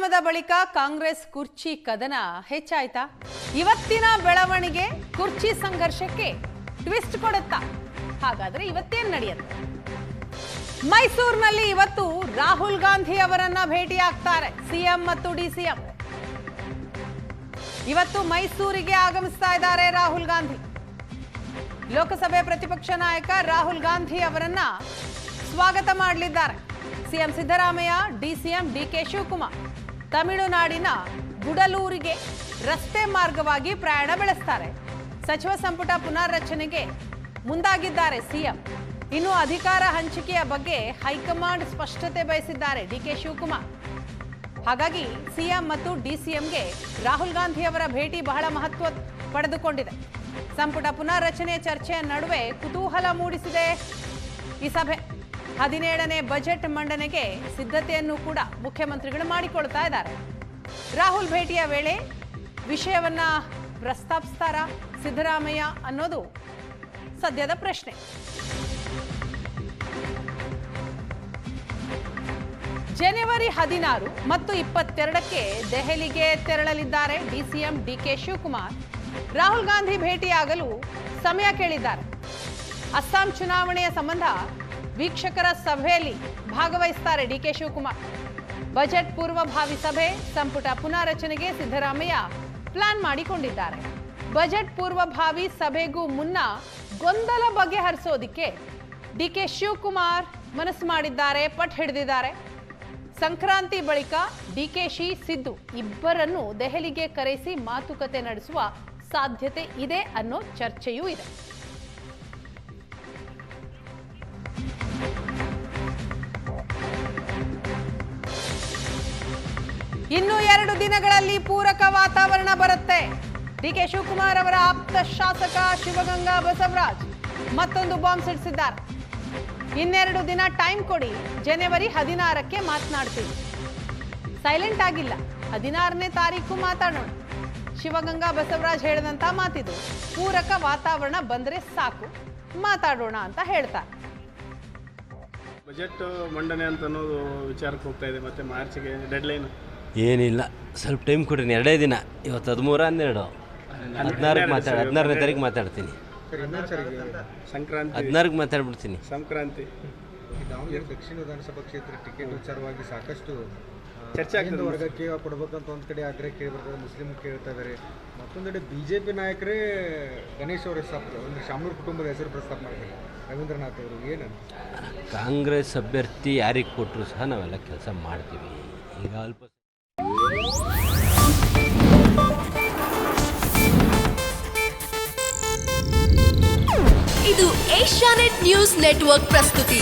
ಪರಿಣಾಮದ ಬಳಿಕ ಕಾಂಗ್ರೆಸ್ ಕುರ್ಚಿ ಕದನ ಹೆಚ್ಚಾಯ್ತಾ? ಇವತ್ತಿನ ಬೆಳವಣಿಗೆ ಕುರ್ಚಿ ಸಂಘರ್ಷಕ್ಕೆ ಟ್ವಿಸ್ಟ್ ಕೊಡುತ್ತಾ? ಹಾಗಾದ್ರೆ ಇವತ್ತೇನು ನಡೆಯುತ್ತೆ? ಮೈಸೂರಿನಲ್ಲಿ ಇವತ್ತು ರಾಹುಲ್ ಗಾಂಧಿ ಅವರನ್ನ ಭೇಟಿಯಾಗ್ತಾರೆ ಸಿಎಂ ಮತ್ತು ಡಿಸಿಎಂ. ಇವತ್ತು ಮೈಸೂರಿಗೆ ಆಗಮಿಸ್ತಾ ಇದ್ದಾರೆ ರಾಹುಲ್ ಗಾಂಧಿ. ಲೋಕಸಭೆ ಪ್ರತಿಪಕ್ಷ ನಾಯಕ ರಾಹುಲ್ ಗಾಂಧಿ ಅವರನ್ನ ಸ್ವಾಗತ ಮಾಡಲಿದ್ದಾರೆ ಸಿಎಂ ಸಿದ್ದರಾಮಯ್ಯ, ಡಿಸಿಎಂ ಡಿಕೆ ಶಿವಕುಮಾರ್. ತಮಿಳುನಾಡಿನ ಗುಡಲೂರಿಗೆ ರಸ್ತೆ ಮಾರ್ಗವಾಗಿ ಪ್ರಯಾಣ ಬೆಳೆಸ್ತಾರೆ. ಸಚಿವ ಸಂಪುಟ ಪುನರ್ರಚನೆಗೆ ಮುಂದಾಗಿದ್ದಾರೆ ಸಿಎಂ. ಇನ್ನು ಅಧಿಕಾರ ಹಂಚಿಕೆಯ ಬಗ್ಗೆ ಹೈಕಮಾಂಡ್ ಸ್ಪಷ್ಟತೆ ಬಯಸಿದ್ದಾರೆ ಡಿಕೆ ಶಿವಕುಮಾರ್. ಹಾಗಾಗಿ ಸಿಎಂ ಮತ್ತು ಡಿಸಿಎಂಗೆ ರಾಹುಲ್ ಗಾಂಧಿ ಅವರ ಭೇಟಿ ಬಹಳ ಮಹತ್ವ ಪಡೆದುಕೊಂಡಿದೆ. ಸಂಪುಟ ಪುನರ್ರಚನೆ ಚರ್ಚೆಯ ನಡುವೆ ಕುತೂಹಲ ಮೂಡಿಸಿದೆ ಈ ಸಭೆ. 17ನೇ ಬಜೆಟ್ ಮಂಡನೆಗೆ ಸಿದ್ಧತೆಯನ್ನು ಕೂಡ ಮುಖ್ಯಮಂತ್ರಿಗಳು ಮಾಡಿಕೊಳ್ತಾ ಇದ್ದಾರೆ. ರಾಹುಲ್ ಭೇಟಿಯ ವೇಳೆ ವಿಷಯವನ್ನ ಪ್ರಸ್ತಾಪಿಸ್ತಾರಾ ಸಿದ್ದರಾಮಯ್ಯ ಅನ್ನೋದು ಸದ್ಯದ ಪ್ರಶ್ನೆ. ಜನವರಿ 16 ಮತ್ತು 22ಕ್ಕೆ ದೆಹಲಿಗೆ ತೆರಳಲಿದ್ದಾರೆ ಡಿಸಿಎಂ ಡಿಕೆ ಶಿವಕುಮಾರ್. ರಾಹುಲ್ ಗಾಂಧಿ ಭೇಟಿಯಾಗಲು ಸಮಯ ಕೇಳಿದ್ದಾರೆ. ಅಸ್ಸಾಂ ಚುನಾವಣೆಯ ಸಂಬಂಧ ವೀಕ್ಷಕರ ಸಭೆಯಲ್ಲಿ ಭಾಗವಹಿಸುತ್ತಾರೆ ಡಿಕೆ ಶಿವಕುಮಾರ್. ಬಜೆಟ್ ಪೂರ್ವಭಾವಿ ಸಭೆ, ಸಂಪುಟ ಪುನಾರಚನೆಗೆ ಸಿದ್ದರಾಮಯ್ಯ ಪ್ಲಾನ್ ಮಾಡಿಕೊಂಡಿದ್ದಾರೆ. ಬಜೆಟ್ ಪೂರ್ವಭಾವಿ ಸಭೆಗೂ ಮುನ್ನ ಗೊಂದಲ ಬಗೆಹರಿಸೋದಿಕ್ಕೆ ಡಿಕೆ ಶಿವಕುಮಾರ್ ಮನಸ್ಸು ಮಾಡಿದ್ದಾರೆ, ಪಟ್ಟು ಹಿಡಿದಿದ್ದಾರೆ. ಸಂಕ್ರಾಂತಿ ಬಳಿಕ ಡಿಕೆಶಿ ಸಿದ್ದು ಇಬ್ಬರನ್ನು ದೆಹಲಿಗೆ ಕರೆಸಿ ಮಾತುಕತೆ ನಡೆಸುವ ಸಾಧ್ಯತೆ ಇದೆ ಅನ್ನೋ ಚರ್ಚೆಯೂ ಇದೆ. ಇನ್ನು 2 ದಿನಗಳಲ್ಲಿ ಪೂರಕ ವಾತಾವರಣ ಬರುತ್ತೆ. ಡಿಕೆ ಶಿವಕುಮಾರ್ ಅವರ ಆಪ್ತ ಶಾಸಕ ಶಿವಗಂಗಾ ಬಸವರಾಜ್ ಮತ್ತೊಂದು ಬಾಂಬ್ ಸಿಡಿಸಿದ್ದಾರೆ. ಇನ್ನೆರಡು ದಿನ ಟೈಮ್ ಕೊಡಿ, ಜನವರಿ 16ಕ್ಕೆ ಮಾತನಾಡ್ತೀವಿ. ಸೈಲೆಂಟ್ ಆಗಿಲ್ಲ, 16ನೇ ತಾರೀಕು ಮಾತಾಡೋಣ. ಶಿವಗಂಗಾ ಬಸವರಾಜ್ ಹೇಳಿದಂತ ಮಾತಿದು. ಪೂರಕ ವಾತಾವರಣ ಬಂದ್ರೆ ಸಾಕು, ಮಾತಾಡೋಣ ಅಂತ ಹೇಳ್ತಾರೆ. ಬಜೆಟ್ ಮಂಡನೆ ಅಂತ ಅನ್ನೋದು ವಿಚಾರಕ್ಕೆ ಹೋಗ್ತಾ ಇದೆ. ಮತ್ತೆ ಮಾರ್ಚ್ಗೆ ಡೆಡ್ಲೈನ್ ಏನಿಲ್ಲ, ಸ್ವಲ್ಪ ಟೈಮ್ ಕೊಡ್ರಿ. 2 ದಿನ. ಇವತ್ತು 13, 12, 16ನೇ ತಾರೀಕು ಮಾತಾಡ್ತೀನಿ. ಸಂಕ್ರಾಂತಿ 16ಕ್ಕೆ ಮಾತಾಡ್ಬಿಡ್ತೀನಿ. ಸಂಕ್ರಾಂತಿ ದಾವಣಗೆರೆ ದಕ್ಷಿಣ ವಿಧಾನಸಭಾ ಕ್ಷೇತ್ರ ಟಿಕೆಟ್ ವಿಚಾರವಾಗಿ ಸಾಕಷ್ಟು ಚರ್ಚೆ ಆಗ್ತದೆ. ವರ್ಗಕ್ಕೆ ಕೊಡಬೇಕಂತ ಒಂದು ಕಡೆ ಆಗ್ರಹ ಕೇಳಿ ಬರ್ತದೆ, ಮುಸ್ಲಿಂ ಕೇಳ್ತಾ ಇದ್ದಾರೆ. ಮತ್ತೊಂದೆಡೆ ಬಿಜೆಪಿ ನಾಯಕರೇ ಗಣೇಶ್ ಅವರ ಒಂದು ಶಾಮೂರ್ ಕುಟುಂಬದ ಹೆಸರು ಪ್ರಸ್ತಾಪ ಮಾಡಿದ್ದಾರೆ. ರವೀಂದ್ರನಾಥ್ ಅವರು ಏನು ಕಾಂಗ್ರೆಸ್ ಅಭ್ಯರ್ಥಿ ಯಾರಿಗೆ ಕೊಟ್ಟರು ಸಹ ನಾವೆಲ್ಲ ಕೆಲಸ ಮಾಡ್ತೀವಿ. ಈಗ ಅಲ್ಪ ಇದು ಏಷ್ಯಾನೆಟ್ ನ್ಯೂಸ್ ನೆಟ್ವರ್ಕ್ ಪ್ರಸ್ತುತಿ.